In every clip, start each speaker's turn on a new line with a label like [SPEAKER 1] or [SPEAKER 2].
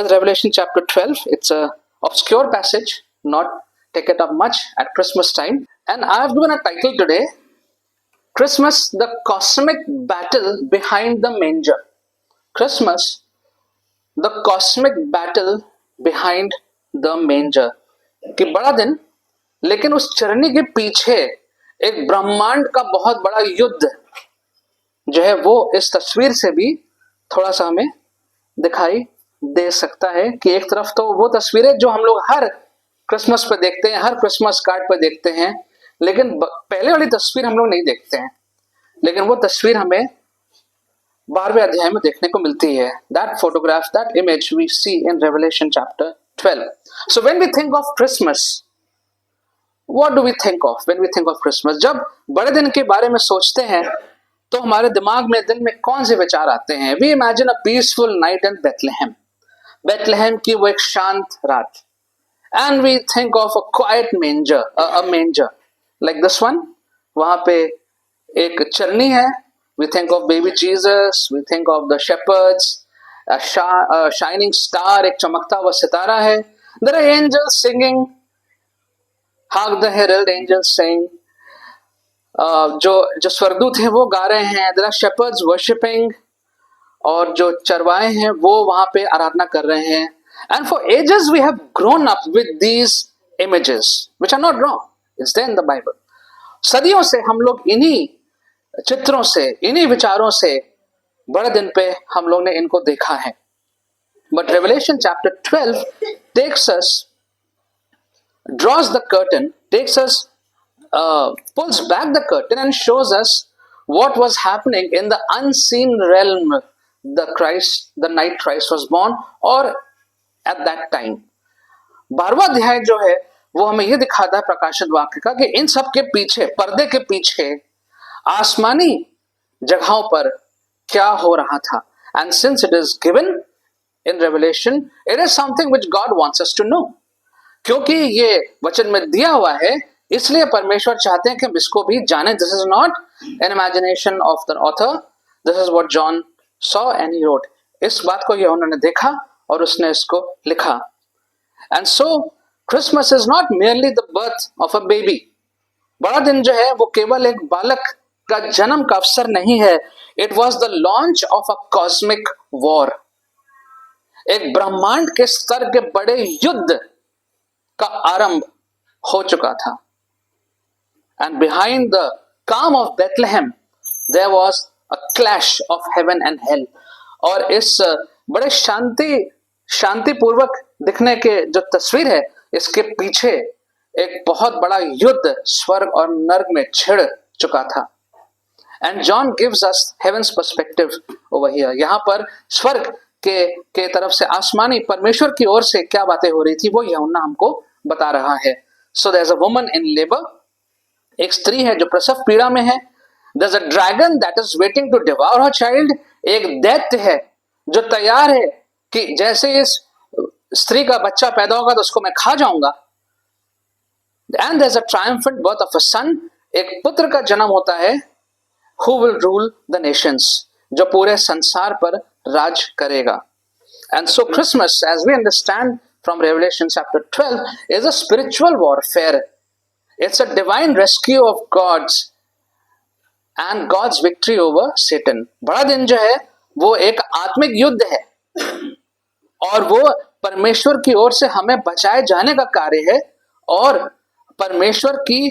[SPEAKER 1] That's Revelation chapter 12. It's a obscure passage, not taken up much at Christmas time. And I've given a title today, Christmas, the cosmic battle behind the manger. Christmas, the cosmic battle behind the manger. कि बड़ा दिन, लेकिन उस चरनी के पीछे एक ब्रह्मांड का बहुत बड़ा युद्ध जो है वो इस तस्वीर से भी थोड़ा सा हमें दिखाई दे सकता है कि एक तरफ तो वो तस्वीरें जो हम लोग हर क्रिसमस पे देखते हैं, हर क्रिसमस कार्ड पे देखते हैं, लेकिन पहले वाली तस्वीर हम लोग नहीं देखते हैं, लेकिन वो तस्वीर हमें 12वें अध्याय में देखने को मिलती है. That photograph, that image we see in Revelation chapter 12. So when we think of Christmas, what do we think of when we think of Christmas? जब बड़े दिन के बारे में सोचते हैं तो हमारे दिमाग में दिल में कौन से विचार आते हैं? We imagine a peaceful night in Bethlehem. Bethlehem की वो एक शांत रात. And we think of a quiet manger, a manger like this one. वहाँ पे एक चरनी है. We think of baby Jesus. We think of the shepherds. A shining star, एक चमकता हुआ सितारा है. There are angels singing. Hark the herald angels sing. जो स्वर्गदूत हैं वो गा रहे हैं. There are shepherds worshipping. और जो चरवाए हैं वो वहां पे आराधना कर रहे हैं. And for ages we have grown up with these images, which are not wrong. It's there in the Bible. सदियों से हम लोग इन्हीं चित्रों से, इन्हीं विचारों से बड़े दिन पे हम लोग ने इनको देखा है. But Revelation chapter 12 takes us, draws the curtain, takes us, pulls back the curtain and shows us what was happening in the unseen realm, the night Christ was born, or at that time. 12वां अध्याय जो है वो हमें ये दिखाता है प्रकाशित वाक्य का कि इन सब के पीछे, पर्दे के पीछे आसमानी जगहों पर क्या हो रहा था. And since it is given in Revelation, it is something which God wants us to know. क्योंकि ये वचन में दिया हुआ है, इसलिए परमेश्वर चाहते हैं कि हम इसको भी जाने. This is not an imagination of the author. This is what John saw and he wrote. इस बात को ये उन्होंने देखा और उसने इसको लिखा. And so Christmas is not merely the birth of a baby. बड़ा दिन जो है वो केवल एक बालक का जन्म का अवसर नहीं है. It was the launch of a cosmic war. एक ब्रह्मांड के स्तर के बड़े युद्ध का आरंभ हो चुका था. And behind the calm of Bethlehem there was a clash of heaven and hell. और इस बड़े शांतिपूर्वक दिखने के जो तस्वीर है, इसके पीछे एक बहुत बड़ा युद्ध स्वर्ग और नर्क में छिड़ चुका था. And John gives us heaven's perspective over here. यहाँ पर स्वर्ग के तरफ से आसमानी परमेश्वर की ओर से क्या बातें हो रही थी वो यूहन्ना हमको बता रहा है. So there's a woman in labor. एक स्त्री है जो प्रसव पीड़ा में है. There's a dragon that is waiting to devour her child. एक दैत्य है जो तैयार है कि जैसे इस स्त्री का बच्चा पैदा होगा तो उसको मैं खा जाऊंगा. And there's a triumphant birth of a son. एक पुत्र का जन्म होता है. Who will rule the nations? जो पूरे संसार पर राज करेगा. And so Christmas, as we understand from Revelation chapter 12, is a spiritual warfare. It's a divine rescue of God's and God's victory over Satan. बड़ा दिन जो है वो एक आत्मिक युद्ध है और वो परमेश्वर की ओर से हमें बचाए जाने का कार्य है और परमेश्वर की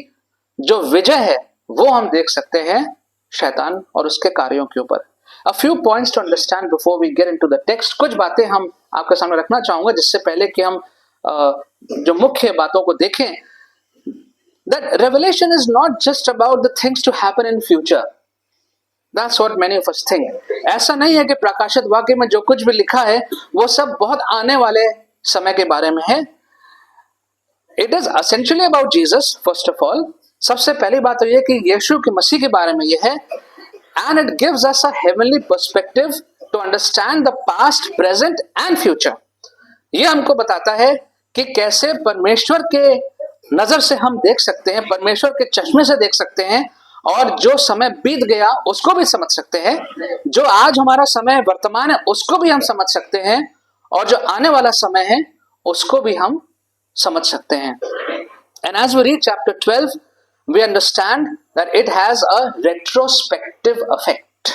[SPEAKER 1] जो विजय है वो हम देख सकते हैं शैतान और उसके कार्यों के ऊपर. A few points to understand before we get into the text. कुछ बातें हम आपके सामने रखना चाहूंगा जिससे पहले कि हम जो मुख्य बातों को देखें. That revelation is not just about the things to happen in future. That's what many of us think. ऐसा नहीं है कि प्रकाशित वाक्य में जो कुछ भी लिखा है वो सब बहुत आने वाले समय के बारे में है. It is essentially about Jesus, first of all. सबसे पहली बात तो ये कि यीशु के मसीह के बारे में ये है. And it gives us a heavenly perspective to understand the past, present and future. ये हमको बताता है कि कैसे परमेश्वर के नजर से हम देख सकते हैं, परमेश्वर के चश्मे से देख सकते हैं और जो समय बीत गया उसको भी समझ सकते हैं. जो आज हमारा समय वर्तमान है उसको भी हम समझ सकते हैं और जो आने वाला समय है उसको भी हम समझ सकते हैं। And as we read chapter 12, we understand that it has a retrospective effect.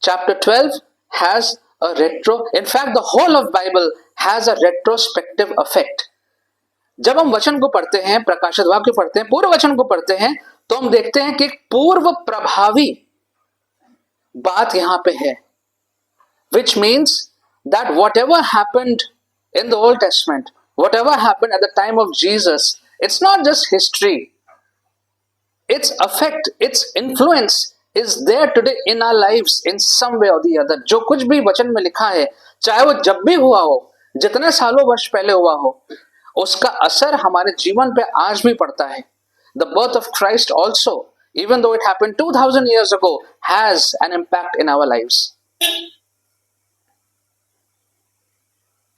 [SPEAKER 1] Chapter 12 has a in fact, the whole of Bible has a retrospective effect. जब हम वचन को पढ़ते हैं, प्रकाशित वाक्य को पढ़ते हैं, पूर्व वचन को पढ़ते हैं, तो हम देखते हैं कि एक पूर्व प्रभावी बात यहां पे है, which means that whatever happened in the Old Testament, whatever happened at the time of Jesus, it's not just history. Its effect, its influence is there today in our lives in some way or the other. जो कुछ भी वचन में लिखा है, चाहे वो जब भी हुआ हो, जितने सालों वर्ष पहले हुआ हो, उसका असर हमारे जीवन पे आज भी पड़ता है. The birth of Christ also, even though it happened 2000 years ago, has an impact in our lives.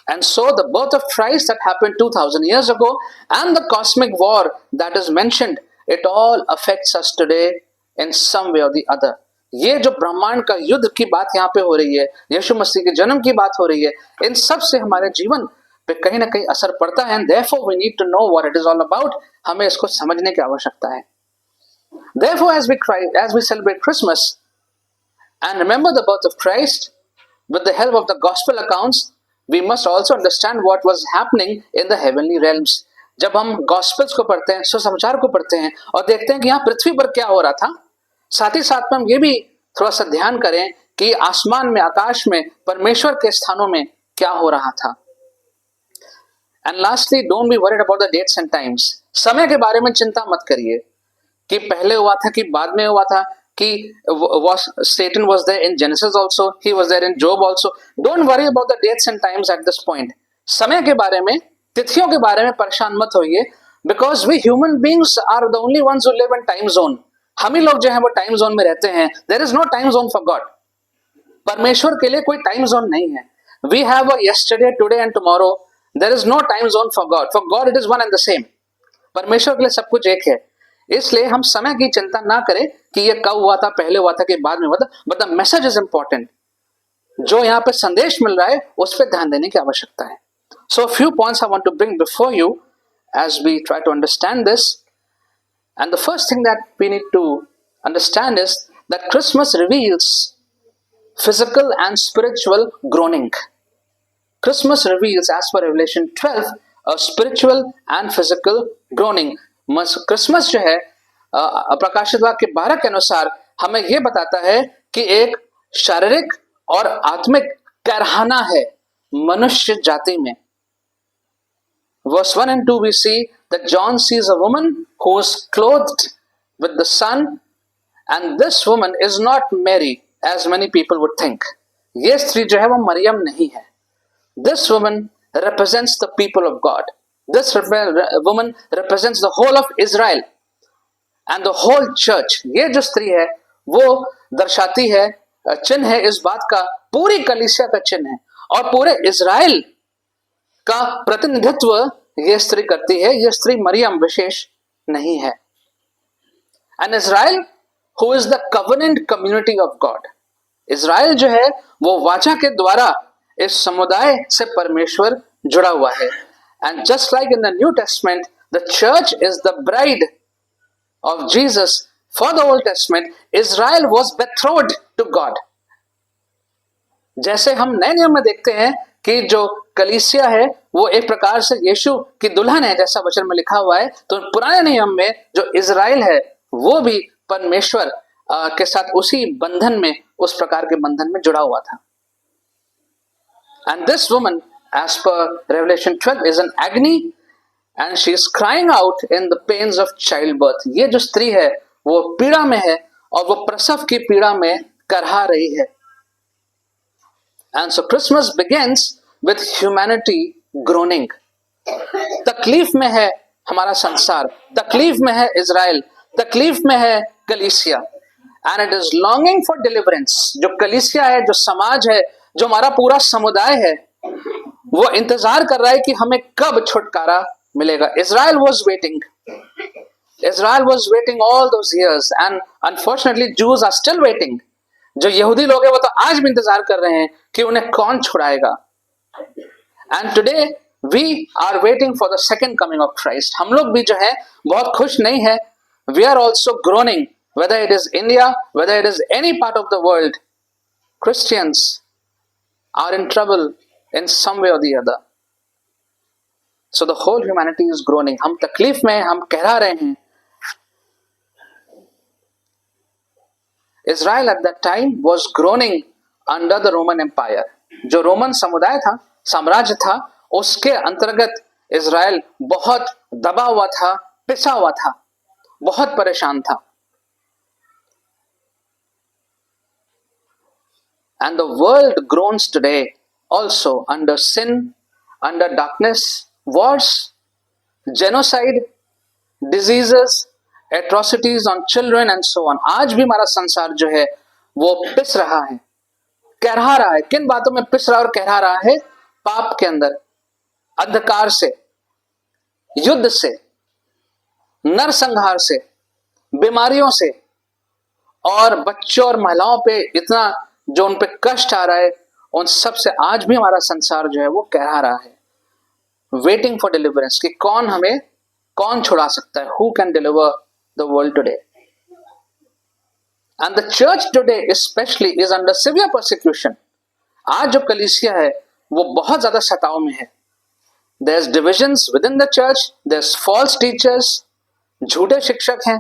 [SPEAKER 1] And so the birth of Christ that happened 2000 years ago and the cosmic war that is mentioned, it all affects us today in some way or the other. ये जो ब्रह्मांड का युद्ध की बात यहाँ पे हो रही है, यीशु मसीह के जन्म की बात हो रही है, इन सब से हमारे जीवन पे कहीं ना कहीं असर पड़ता है. And therefore we need to know what it is all about. हमें इसको समझने की आवश्यकता है. Therefore, as we celebrate Christmas and remember the birth of Christ with the help of the gospel accounts, we must also understand what was happening in the heavenly realms. जब हम gospels को पढ़ते हैं, सुसमाचार को पढ़ते हैं और देखते हैं कि यहाँ पृथ्वी पर क्या हो रहा था, साथ ही साथ में हम ये भी थोड़ा सा ध्यान करें कि आसमान में, आकाश में, परमेश्वर के स्थानों में क्या हो रहा था. And lastly, don't be worried about the dates and times. समय के बारे में चिंता मत करिए कि पहले हुआ था कि बाद में हुआ था, कि Satan was there in Genesis also, he was there in Job also. Don't worry about the dates and times at this point. समय के बारे में, तिथियों के बारे में परेशान मत होइए, because we human beings are the only ones who live in time zone. हम ही लोग जो है वो टाइम जोन में रहते हैं. There is no time zone for God. परमेश्वर के लिए कोई टाइम जोन नहीं है. We have a yesterday, today and tomorrow. There is no time zone for God. For God it is one and the same. परमेश्वर के लिए सब कुछ एक है. इसलिए हम समय की चिंता ना करें कि ये कब हुआ था, पहले हुआ था कि बाद में हुआ था. But the message is important. जो यहाँ पे संदेश मिल रहा है उस पर ध्यान देने की आवश्यकता है. So few points I want to bring before you as we try to understand this. And the first thing that we need to understand is that Christmas reveals physical and spiritual groaning. Christmas reveals, as per Revelation 12, a spiritual and physical groaning. Christmas जो है प्रकाशित वाक्य 12 के अनुसार हमें यह बताता है कि एक शारीरिक और आत्मिक कारखाना है मनुष्य जाति में. Verse 1 and 2 we see that John sees a woman who is clothed with the sun, and this woman is not Mary as many people would think. ये स्त्री जो है वो मरियम नहीं है. This woman represents the people of God. This woman represents the whole of Israel and the whole church. ये जो स्त्री है वो दर्शाती है, चिन्ह है इस बात का, पूरी कलीसिया का चिन्ह है और पूरे इज़राइल का प्रतिनिधित्व ये स्त्री करती है. ये स्त्री मरियम विशेष नहीं है. And Israel, who is the covenant community of God. Israel जो है वो वाचा के द्वारा इस समुदाय से परमेश्वर जुड़ा हुआ है. And just like in the New Testament, the church is the bride of Jesus. For the Old Testament, Israel was betrothed to God. जैसे हम नए नियम में देखते हैं कि जो कलीसिया है वो एक प्रकार से यीशु की दुल्हन है, जैसा वचन में लिखा हुआ है, तो पुराने नियम में जो इज़राइल है वो भी परमेश्वर के साथ उसी बंधन में, उस प्रकार के बंधन में जुड़ा हुआ था. And this woman, as per Revelation 12, is an agony and she is crying out in the pains of childbirth. ये जो स्त्री है वो पीड़ा में है और वो प्रसव की पीड़ा में करहा रही है. And so Christmas begins with humanity groaning. तकलीफ में है हमारा संसार, तकलीफ में है इज़राइल, तकलीफ में है कलीसिया. And it is longing for deliverance. जो कलीसिया है, जो समाज है, जो हमारा पूरा समुदाय है, वो इंतजार कर रहा है कि हमें कब छुटकारा मिलेगा. Israel was waiting. Israel was waiting all those years, and unfortunately Jews are still waiting. जो यहूदी लोग हैं वो तो आज भी इंतजार कर रहे हैं कि उन्हें कौन छुड़ाएगा. And today we are waiting for the second coming of Christ. हम लोग भी जो है बहुत खुश नहीं है. We are also groaning, whether it is India, whether it is any part of the world. Christians are in trouble in some way or the other. So the whole humanity is groaning. हम तकलीफ में, हम कहरा रहे हैं. Israel at that time was groaning under the Roman Empire. जो Roman समुदाय था, साम्राज्य था, उसके अंतर्गत इज़राइल बहुत दबा हुआ था, पिसा हुआ था, बहुत परेशान था. And the world groans today also under sin, under darkness, wars, genocide, diseases, atrocities on children and so on. आज भी हमारा संसार जो है वो पिस रहा है, कहरा रहा है. किन बातों में पिस रहा और कहरा रहा है? पाप के अंदर, अंधकार से, युद्ध से, नरसंहार से, बीमारियों से, और बच्चों और महिलाओं पे इतना जो उन पे कष्ट आ रहा है, उन सब से आज भी हमारा संसार जो है वो कहरा रहा है. वेटिंग फॉर डिलीवरेंस, कि कौन छुड़ा सकता है? Who can deliver the world today? And the church today specially is under severe persecution. आज जो कलीसिया है वो बहुत ज्यादा सताव में है. There is divisions within the church, there is false teachers, झूठे शिक्षक हैं.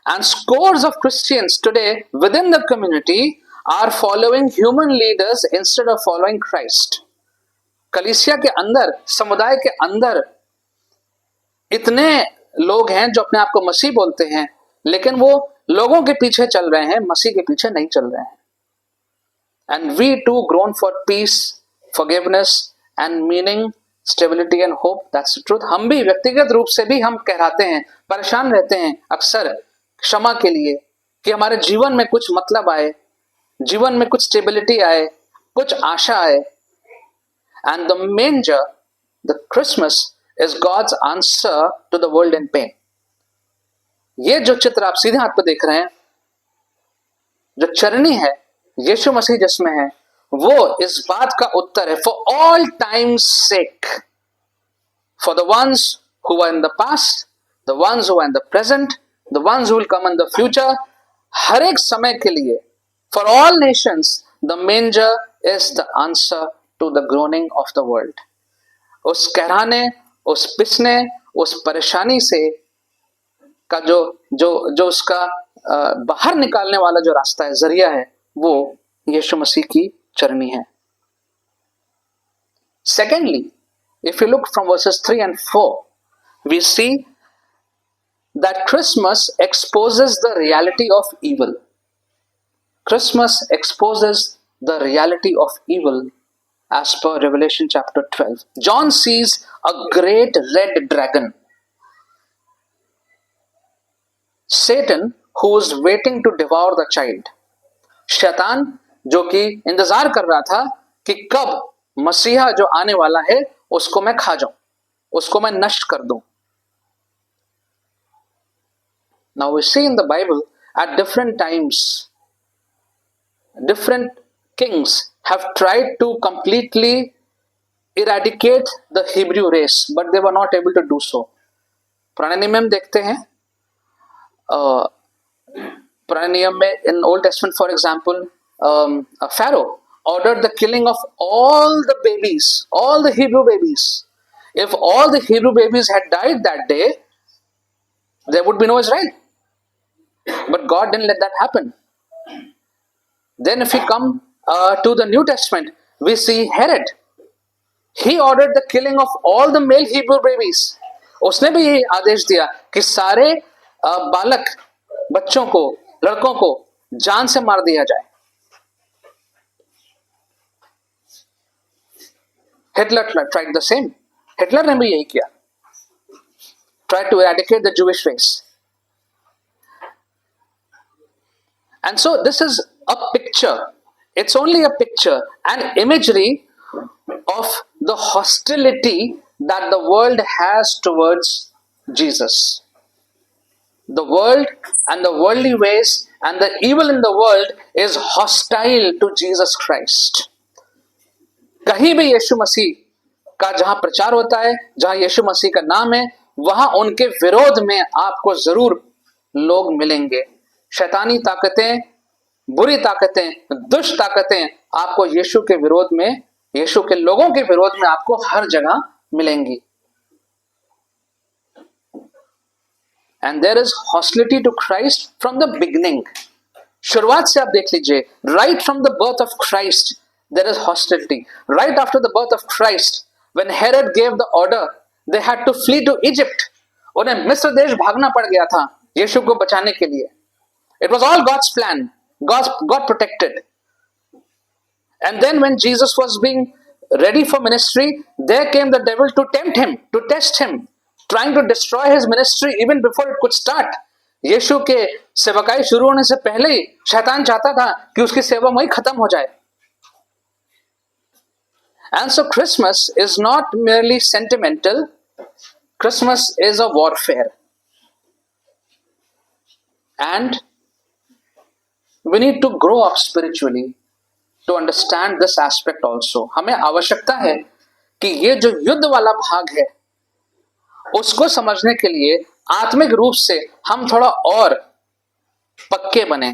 [SPEAKER 1] And scores of Christians today within the community are following human leaders instead of following Christ. कलीसिया के अंदर, समुदाय के अंदर इतने लोग हैं जो अपने आप को मसीह बोलते हैं, लेकिन वो लोगों के पीछे चल रहे हैं, मसीह के पीछे नहीं चल रहे हैं. And we too groan for peace, forgiveness and meaning, stability and hope. That's the truth. हम भी व्यक्तिगत रूप से भी हम कहराते हैं, परेशान रहते हैं अक्सर क्षमा के लिए, कि हमारे जीवन में कुछ मतलब आए, जीवन में कुछ स्टेबिलिटी आए, कुछ आशा आए. And the manger, the Christmas, is God's answer to the world in pain. ये जो चित्र आप सीधे हाथ पे देख रहे हैं, जो चरनी है, यीशु मसीह जिसमें है, वो इस बात का उत्तर है. For all time's sake, for the ones who are in the past, the ones who are in the present, the ones who will come in the future, हर एक समय के लिए, for all nations, the manger is the answer to the groaning of the world. उस कहराने, उस पिसने, उस परेशानी से का जो उसका बाहर निकालने वाला जो रास्ता है, जरिया है, वो यीशु मसीह की चरनी है. Secondly, if you look from verses 3 and 4, we see that Christmas exposes the reality of evil. Christmas exposes the reality of evil. As per Revelation chapter 12, John sees a great red dragon, Satan, who is waiting to devour the child. शैतान जो कि इंतजार कर रहा था कि कब मसीहा जो आने वाला है उसको मैं खा जाऊं, उसको मैं नष्ट कर दूं. Now we see in the Bible at different times, different kings have tried to completely eradicate the Hebrew race, but they were not able to do so. पुराने नियम में देखते हैं, पुराने नियम में in Old Testament, for example, Pharaoh ordered the killing of all the babies, all the Hebrew babies. If all the Hebrew babies had died that day, there would be no Israel. But God didn't let that happen. Then if we come to the New Testament, we see Herod. He ordered the killing of all the male Hebrew babies. उसने भी ये आदेश दिया कि सारे बालक, बच्चों को, लड़कों को जान से मार दिया जाए. Hitler tried the same. Hitler ने भी यही किया. Tried to eradicate the Jewish race. And so this is a picture. It's only a picture, an imagery of the hostility that the world has towards Jesus. The world and the worldly ways and the evil in the world is hostile to Jesus Christ. कहीं भी यीशु मसीह का जहां प्रचार होता है, जहां यीशु मसीह का नाम है, वहां उनके विरोध में आपको जरूर लोग मिलेंगे। शैतानी ताकतें, बुरी ताकतें, दुष्ट ताकतें आपको यीशु के विरोध में, यीशु के लोगों के विरोध में आपको हर जगह मिलेंगी। And there is hostility to Christ from the beginning. शुरुआत से आप देख लीजिए, right from the birth of Christ there is hostility. Right after the birth of Christ, when Herod gave the order, they had to flee to Egypt. उन्हें मिस्र देश भागना पड़ गया था यीशु को बचाने के लिए। It was all God's plan, God protected. And then when Jesus was being ready for ministry, there came the devil to tempt him, to test him, trying to destroy his ministry even before it could start. यीशु के सेवकाई शुरू होने से पहले ही शैतान चाहता था कि उसकी सेवा वहीं खत्म हो जाए। And so Christmas is not merely sentimental. Christmas is a warfare. And we need to grow up spiritually to understand this aspect also. हमें आवश्यकता है कि ये जो युद्ध वाला भाग है उसको समझने के लिए आत्मिक रूप से हम थोड़ा और पक्के बने।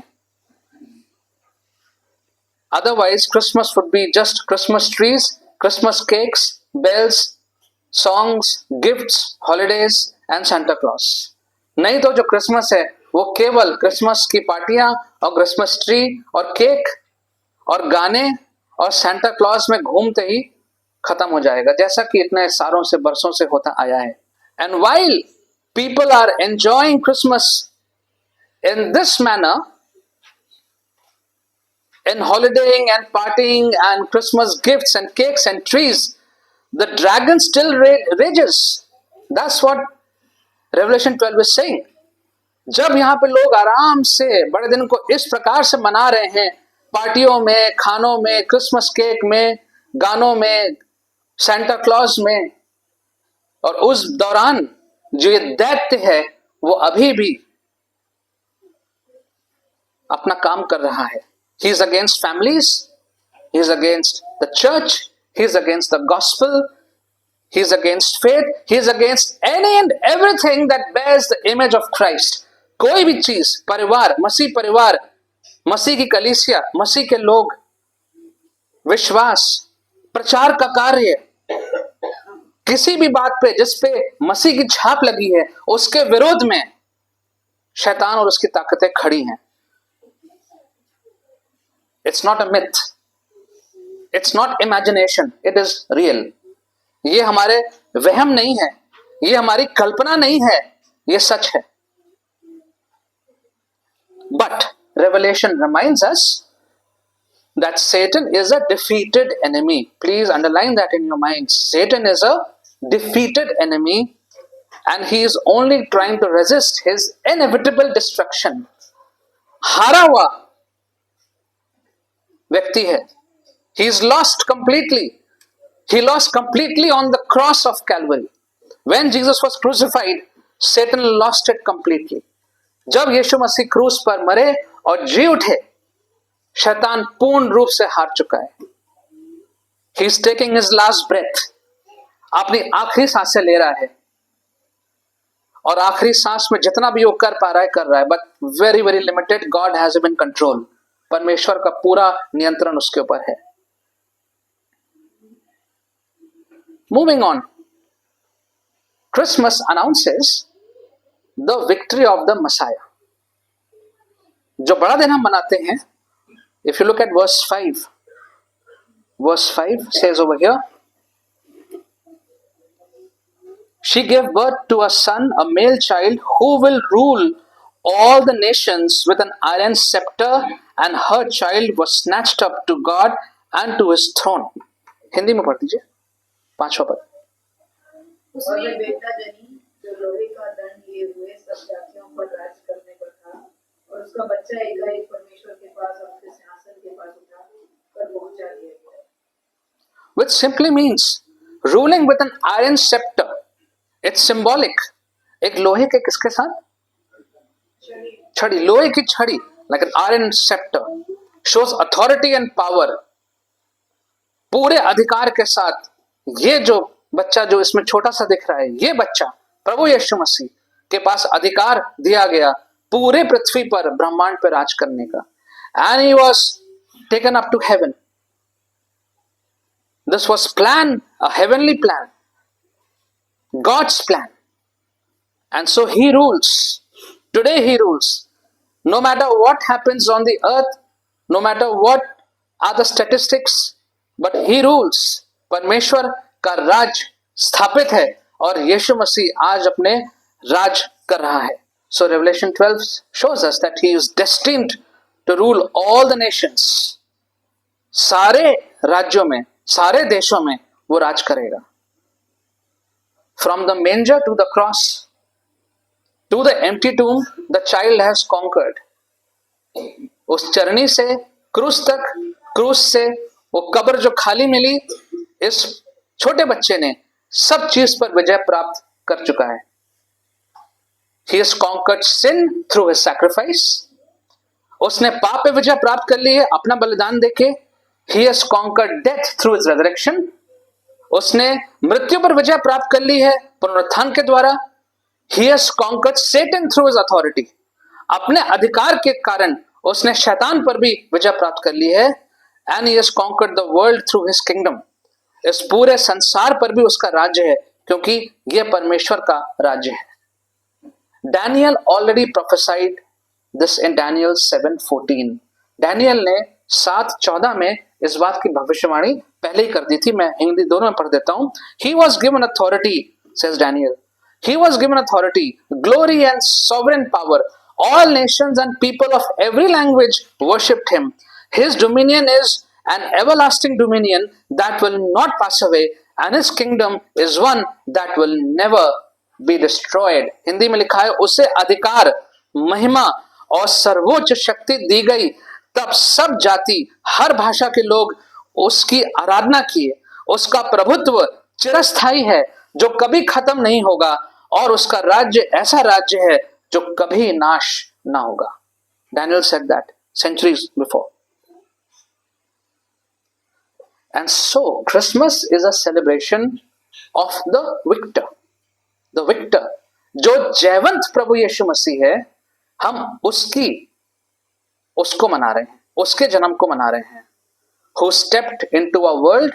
[SPEAKER 1] Otherwise Christmas would be just Christmas trees, Christmas cakes, bells, songs, gifts, holidays and Santa Claus. नहीं तो जो क्रिसमस है वो केवल क्रिसमस की पार्टियां और क्रिसमस ट्री और केक और गाने और सेंटा क्लॉज में घूमते ही खत्म हो जाएगा, जैसा कि इतने सालों से, बरसों से होता आया है। And while people are enjoying Christmas in this manner, in holidaying and partying and Christmas gifts and cakes and trees, the dragon still rages. That's what Revelation 12 is saying. जब यहाँ पे लोग आराम से बड़े दिन को इस प्रकार से मना रहे हैं, पार्टियों में, खानों में, क्रिसमस केक में, गानों में, सेंटा क्लॉज में, और उस दौरान जो ये दैत्य है वो अभी भी अपना काम कर रहा है। He is against families, he is against the church, he is against the gospel, he is against faith, he is against any and everything that bears the image of Christ. कोई भी चीज, परिवार, मसीह की कलीसिया, मसीह के लोग, विश्वास, प्रचार का कार्य, किसी भी बात पे जिस पे मसीह की छाप लगी है उसके विरोध में शैतान और उसकी ताकतें खड़ी हैं। It's not a myth, it's not imagination, it is real. ये हमारे वहम नहीं है, ये हमारी कल्पना नहीं है, ये सच है। But Revelation reminds us that Satan is a defeated enemy. Please underline that in your minds. Satan is a defeated enemy and he is only trying to resist his inevitable destruction. हारा हुआ व्यक्ति है। He is lost completely. He lost completely on the cross of Calvary. When Jesus was crucified, Satan lost it completely. जब यीशु मसीह क्रूस पर मरे और जी उठे, शैतान पूर्ण रूप से हार चुका है। He is taking his last breath. अपनी आखिरी सांसें ले रहा है और आखिरी सांस में जितना भी वो कर पा रहा है कर रहा है, but very very limited. God has him in control. परमेश्वर का पूरा नियंत्रण उसके ऊपर है। Moving on, Christmas announces the victory of the Messiah. जो बड़ा दिन हम मनाते हैं, if you look at verse 5 says over here, she gave birth to a son, a male child, who will rule all the nations with an iron scepter, and her child was snatched up to God and to his throne. Hindi में पढ़ दीजिए 5वां पद।
[SPEAKER 2] उसने बेटा जनी जो लोहे का दंड लिए हुए सब जातियों पर राज करने पर था, और उसका बच्चा एकाएक परमेश्वर के पास और उसके सिंहासन के पास उठा कर पहुंचा दिया गया।
[SPEAKER 1] Which simply means ruling with an iron scepter. It's symbolic. एक लोहे के किसके साथ? छड़ी, लोहे की छड़ी, like an iron scepter, shows authority and power. पूरे अधिकार के साथ ये जो बच्चा जो इसमें छोटा सा दिख रहा है, ये बच्चा प्रभु यीशु मसीह के पास अधिकार दिया गया पूरे पृथ्वी पर, ब्रह्मांड पर राज करने का. And he was taken up to heaven. This was plan, a heavenly plan, God's plan. And so he rules. Today he rules. No matter what happens on the earth, no matter what are the statistics, but he rules. परमेश्वर का राज स्थापित है और यीशु मसीह आज अपने राज कर रहा है. So Revelation 12 shows us that he is destined to rule all the nations. सारे राज्यों में, सारे देशों में वो राज करेगा. From the manger to the cross, to the empty tomb, the child has conquered. उस चरनी से क्रूस तक, क्रूस से वो कब्र जो खाली मिली, इस छोटे बच्चे ने सब चीज पर विजय प्राप्त कर चुका है. He has conquered sin through his sacrifice. उसने पाप पे विजय प्राप्त कर ली है अपना बलिदान देके. He has conquered death through his resurrection. उसने मृत्यु पर विजय प्राप्त कर ली है पुनरुत्थान के द्वारा. He has conquered Satan through his authority. अपने अधिकार के कारण उसने शैतान पर भी विजय प्राप्त कर ली है. And he has conquered the world through his kingdom. इस पूरे संसार पर भी उसका राज्य है क्योंकि यह परमेश्वर का राज्य है. Daniel already prophesied this in Daniel 7:14. Daniel ने 7:14 में इस बात की भविष्यवाणी पहले ही कर दी थी. मैं हिंदी दोनों में पढ़ देता हूं. He was given authority, says Daniel. He was given authority, glory and sovereign power. All nations and people of every language worshipped him. His dominion is an everlasting dominion that will not pass away, and his kingdom is one that will never be destroyed. Hindi में लिखा है, उसे अधिकार, महिमा और सर्वोच्च शक्ति दी गई. तब सब जाति, हर भाषा के लोग उसकी आराधना किए. उसका प्रभुत्व चिरस्थायी है जो कभी खत्म नहीं होगा, और उसका राज्य ऐसा राज्य है जो कभी नाश ना होगा. Daniel said that centuries before. And so Christmas is a celebration of the victor. The victor, जो जयवंत प्रभु यीशु मसीह है, हम उसको मना रहे हैं, उसके जन्म को मना रहे हैं. Who stepped into our world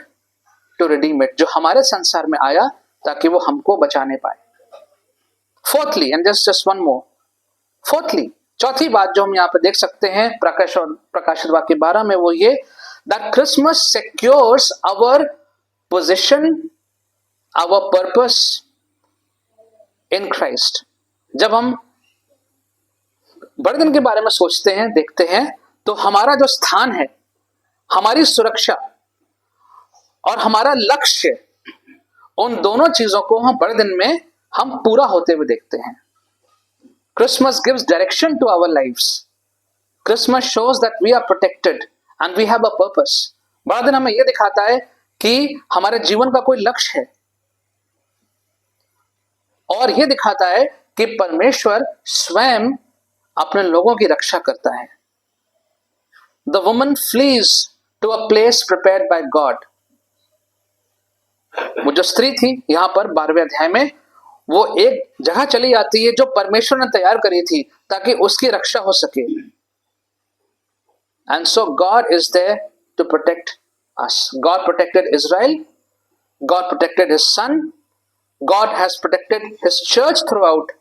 [SPEAKER 1] to redeem it, जो हमारे संसार में आया ताकि वो हमको बचाने पाए. Fourthly, and just one more. Fourthly, चौथी बात जो हम यहाँ पे देख सकते हैं प्रकाशित वाक्य 12 में, वो ये that Christmas secures our position, our purpose in Christ. जब हम बड़े दिन के बारे में सोचते हैं, देखते हैं, तो हमारा जो स्थान है, हमारी सुरक्षा और हमारा लक्ष्य, उन दोनों चीजों को हम बड़े दिन में हम पूरा होते हुए देखते हैं. Christmas gives direction to our lives. Christmas shows that we are protected and we have a purpose. बड़ा दिन हमें यह दिखाता है कि हमारे जीवन का कोई लक्ष्य है, और यह दिखाता है कि परमेश्वर स्वयं अपने लोगों की रक्षा करता है. The woman flees to a place prepared by God. वो जो स्त्री थी यहां पर 12वें अध्याय में, वो एक जगह चली जाती है जो परमेश्वर ने तैयार करी थी ताकि उसकी रक्षा हो सके. And so God is there to protect us. God protected Israel. God protected his son. God has protected his church throughout.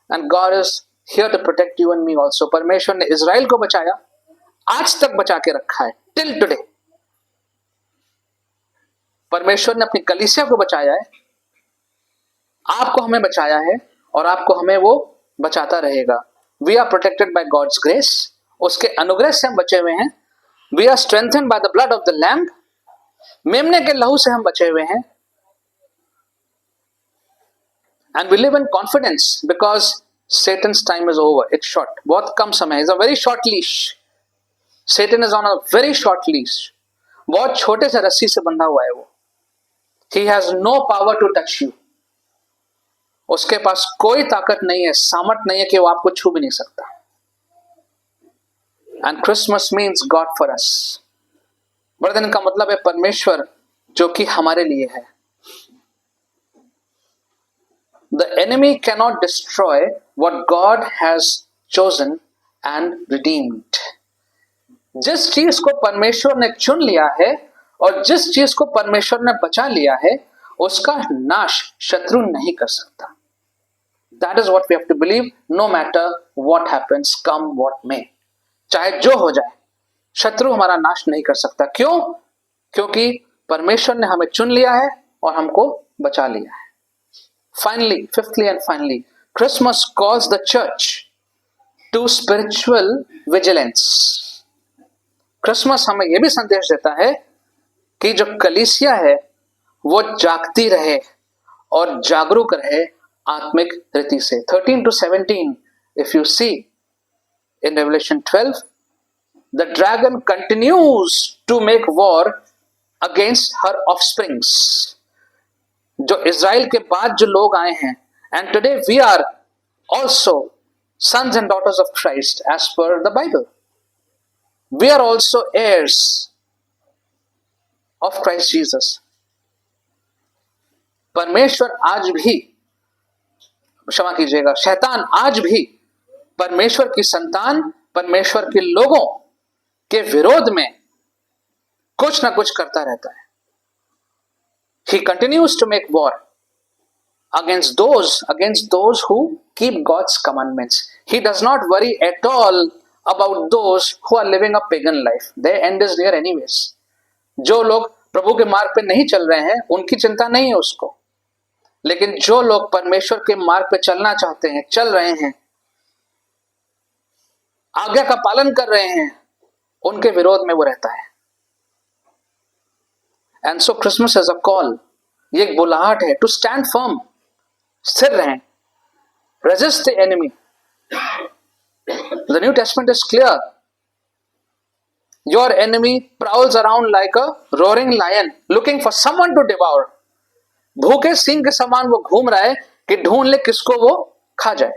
[SPEAKER 1] And God is here to protect you and me also. परमेश्वर ने Israel को बचाया, आज तक बचा के रखा है, till today. परमेश्वर ने अपनी कलीसिया को बचाया है, आपको हमें बचाया है, और आपको हमें वो बचाता रहेगा. We are protected by God's grace. उसके अनुग्रह से हम बचे हुए हैं. We are strengthened by the blood of the lamb. मेमने के लहू से हम बचे हुए हैं. And we live in confidence because Satan's time is over. It's short. बहुत कम समय. It's a very short leash. Satan is on a very short leash. बहुत छोटे से रस्सी से बंधा हुआ है वो. He has no power to touch you. उसके पास कोई ताकत नहीं है, सामर्थ नहीं है कि वो आपको छू भी नहीं सकता. And Christmas means God for us. बड़े दिन का मतलब है परमेश्वर जो कि हमारे लिए है। The enemy cannot destroy what God has chosen and redeemed. जिस चीज को परमेश्वर ने चुन लिया है और जिस चीज को परमेश्वर ने बचा लिया है, उसका नाश शत्रु नहीं कर सकता। That is what we have to believe, no matter what happens, come what may. चाहे जो हो जाए, शत्रु हमारा नाश नहीं कर सकता। क्यों? क्योंकि परमेश्वर ने हमें चुन लिया है और हमको बचा लिया है। Finally, fifthly and finally, Christmas calls the church to spiritual vigilance. Christmas हमें यह भी संदेश देता है कि जो कलीसिया है वो जागती रहे और जागरूक रहे आत्मिक रीति से। 13 to 17, if you see in Revelation 12, the dragon continues to make war against her offsprings. जो इज़राइल के बाद जो लोग आए हैं, and today we are also sons and daughters of Christ as per the Bible. We are also heirs of Christ Jesus. परमेश्वर आज भी, क्षमा कीजिएगा, शैतान आज भी परमेश्वर की संतान, परमेश्वर के लोगों के विरोध में कुछ ना कुछ करता रहता है। He continues to make war against those who keep God's commandments. He does not worry at all about those who are living a pagan life. Their end is near anyways. जो लोग प्रभु के मार्ग पे नहीं चल रहे हैं, उनकी चिंता नहीं है उसको। लेकिन जो लोग परमेश्वर के मार्ग पे चलना चाहते हैं, चल रहे हैं, आज्ञा का पालन कर रहे हैं, उनके विरोध में वो रहता है। And so Christmas is a call. ये एक बुलाहट है to stand firm. स्थिर रहें. Resist the enemy. The New Testament is clear. Your enemy prowls around like a roaring lion, looking for someone to devour. भूखे सिंह के समान वो घूम रहा है कि ढूंढ ले किसको वो खा जाए।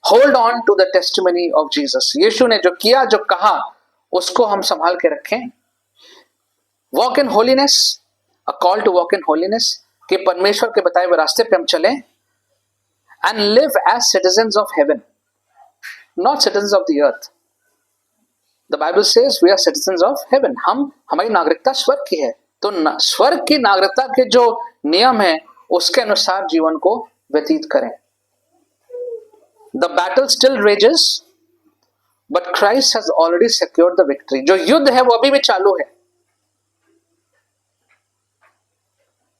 [SPEAKER 1] Hold on to the testimony of Jesus. यीशु ने जो किया, जो कहा, उसको हम संभाल के रखें। Walk in holiness, a call to walk in holiness, कि परमेश्वर के बताए हुए रास्ते पे हम चलें, and live as citizens of heaven, not citizens of the earth. The Bible says we are citizens of heaven. हमारी नागरिकता स्वर्ग की है, तो स्वर्ग की नागरिकता के जो नियम है उसके अनुसार जीवन को व्यतीत करें। The battle still rages, but Christ has already secured the victory. जो युद्ध है वो अभी भी चालू है।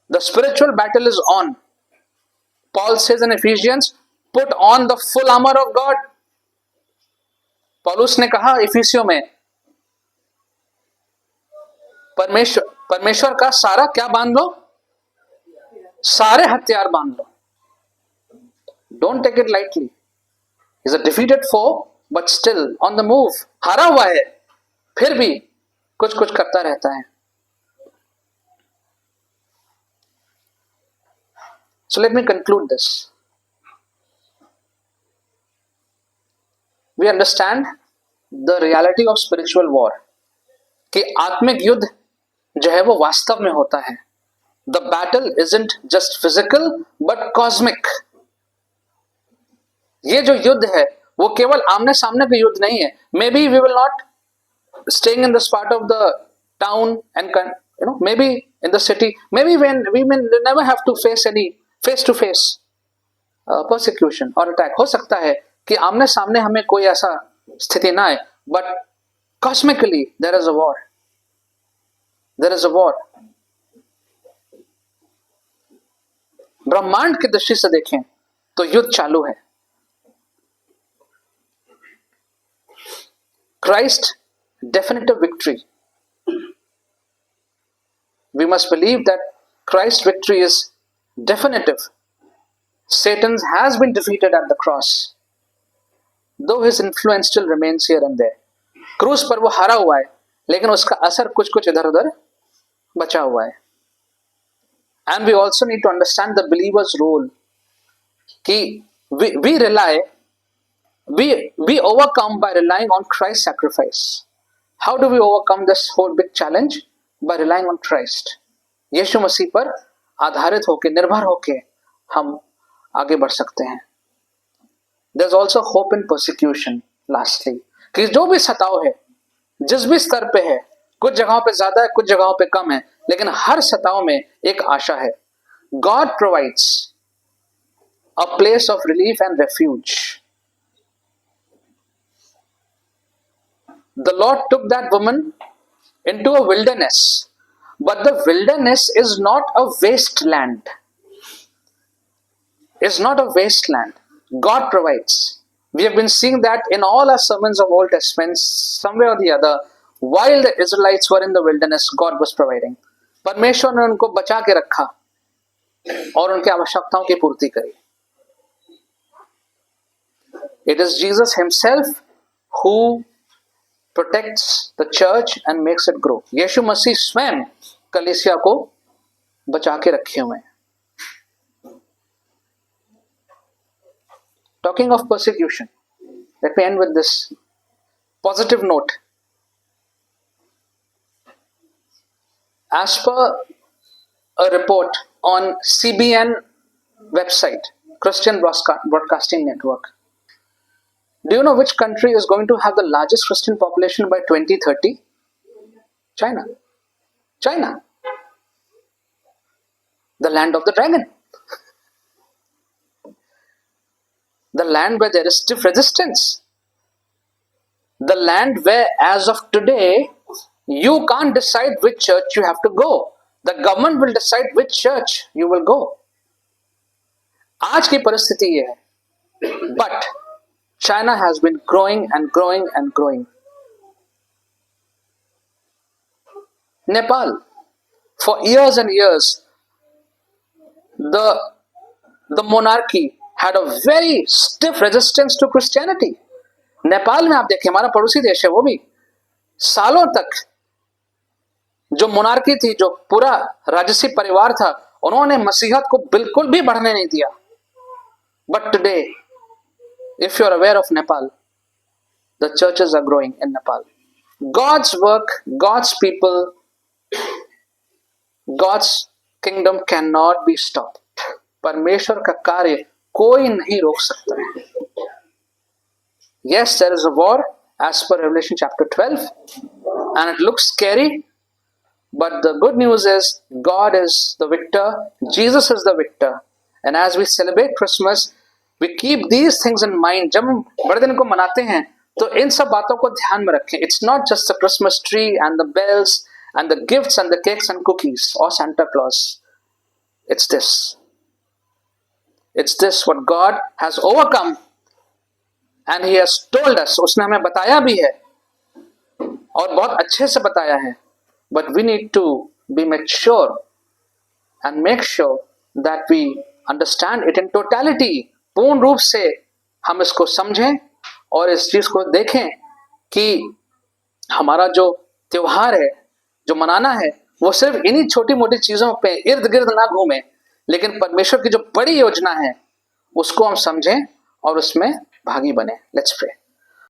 [SPEAKER 1] The spiritual battle is on. Paul says in Ephesians, put on the full armor of God. पौलुस ने कहा इफिसियों में, परमेश्वर का सारा क्या बांध लो? सारे हथियार बांध लो। Don't take it lightly. He's a defeated foe, but still on the move. हारा हुआ है, फिर भी कुछ कुछ करता रहता है। So let me conclude this. We understand the reality of spiritual war. कि आत्मिक युद्ध जो है वो वास्तव में होता है। The battle isn't just physical but cosmic. ये जो युद्ध है वो केवल आमने सामने का युद्ध नहीं है। Maybe we will not staying in this part of the town and maybe in the city. Maybe when we may never have to face any face to face persecution or attack. हो सकता है कि आमने सामने हमें कोई ऐसा स्थिति ना आए, but cosmically there is a war. There is a war. ब्रह्मांड की दृष्टि से देखें तो युद्ध चालू है। Christ definitive victory. We must believe that Christ's victory is definitive. Satan has been defeated at the cross, though his influence still remains here and there. क्रूस पर वो हारा हुआ है, लेकिन उसका असर कुछ कुछ इधर उधर बचा हुआ है। And we also need to understand the believer's role. कि we overcome by relying on Christ's sacrifice. How do we overcome this whole big challenge? by relying on Christ. यीशु मसीह पर आधारित होके, निर्भर होके हम आगे बढ़ सकते हैं. There's also hope in persecution. Lastly, कि जो भी सताव है, जिस भी स्तर पे है, कुछ जगहों पे ज्यादा है, कुछ जगहों पे कम है, लेकिन हर सताव में एक आशा है. God provides a place of relief and refuge. The Lord took that woman into a wilderness, but the wilderness is not a wasteland. Is not a wasteland. God provides. We have been seeing that in all our sermons of Old Testament, somewhere or the other, while the Israelites were in the wilderness, God was providing. परमेश्वर ने उनको बचा के रखा और उनकी आवश्यकताओं की पूर्ति करी. It is Jesus himself who protects the church and makes it grow. यीशु मसीह स्वयं कलीसिया को बचा के रखे हुए हैं. Talking of persecution, let me end with this positive note. As per a report on CBN website, Christian Broadcasting Network, do you know which country is going to have the largest Christian population by 2030? China. China. The land of the dragon. The land where there is stiff resistance. The land where, as of today, you can't decide which church you have to go. The government will decide which church you will go. आज की परिस्थिति ये है. But China has been growing and growing and growing. Nepal, for years and years, the monarchy had a very stiff resistance to Christianity. Nepal में आप देखिए, हमारा पड़ोसी देश है, वो भी सालों तक जो मोनार्की थी, जो पूरा राजसी परिवार था, उन्होंने मसीहत को बिल्कुल भी बढ़ने नहीं दिया. But today, if you are aware of Nepal, the churches are growing in Nepal. God's work, God's people, God's kingdom cannot be stopped. परमेश्वर का कार्य कोई नहीं रोक सकता है. Yes, there is a war as per Revelation chapter 12, and it looks scary, but the good news is God is the victor, Jesus is the victor, and as we celebrate Christmas, we keep these things in mind. जब हम बड़े दिन को मनाते हैं तो इन सब बातों को ध्यान में रखें. It's not just the Christmas tree and the bells and the gifts and the cakes and cookies or Santa Claus. It's this. It's this what God has overcome and He has told us. उसने हमें बताया भी है और बहुत अच्छे से बताया है. But we need to be mature and make sure that we understand it in totality. पूर्ण रूप से हम इसको समझें और इस चीज को देखें कि हमारा जो त्योहार है, जो मनाना है, वो सिर्फ इन्हीं छोटी मोटी चीजों पे इर्द गिर्द ना घूमे, लेकिन परमेश्वर की जो बड़ी योजना है उसको हम समझें और उसमें भागी बने. Let's pray.